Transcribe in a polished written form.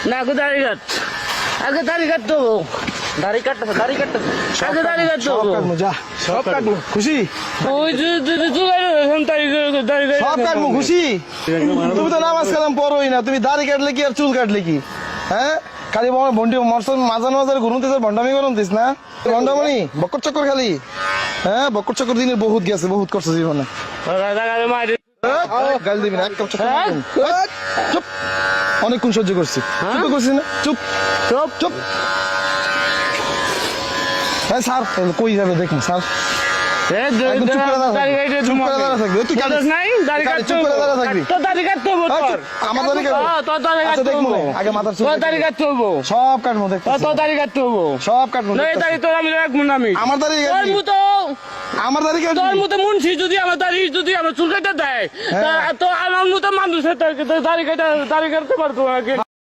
না আগে দাড়ি কাট, আগে দাড়ি কাটতে হবো, দাড়ি কাটতে আগে দাড়ি কাটতে সব হবো। কাটবো, যা সব কাটবো, খুশি? ওই যে দাড়ি সব কাটবো, খুশি? তুমি তো নামাজ কালাম পড়োই না, তুমি দাড়ি কাটলে কি আর চুল কাটলে কি? হ্যাঁ, খালি ভন্ডি মরসন মাঝার মাঝার ঘুরুনতেছ, ভন্ডামি করুনতিস না? ভন্ডামণি বক্কর চক্কর খালি, হ্যাঁ বক্কর চক্কর দিনের বহুত গেছে, বহুত করছে জীবনে। গাল দিবি না, এক কাপ চক্কর মারবেন। চুপ, অনেকক্ষণ সহ্য করছি, চুপ তো করছিস না? চুপ চুপ চুপ। হ্যাঁ স্যার, কই যাবে দেখুন স্যার। একদম চুপ করে দাঁড়া থাকবি, চুপ করে দাঁড়া থাকবি। তুই কাটিস নাই দাড়ি কাটতে চুপ করে দাঁড়া থাকবি। তো দাড়ি কাটতে হবো তোর। আমার দাড়ি কাটবো? তোর দাড়ি আচ্ছা কাটতে দেখবো, হবো, আগে মাথার চুল তোর দাড়ি কাটতে হবো, সব কাটবো, দেখতেছি তোর দাড়ি কাটতে হবো, সব কাটবো না এই দাড়ি তোর আমি রাখবো না আমি। আমার দাড়ি তোর কাটবি? মতো আমার দাড়ি কাটবি? তোর মতো মুন্সি যদি আমার দাড়ি যদি আমার চুল কেটে দেয়, তো আমার মতো মানুষের দাড়ি কাটতে পারতো আগে।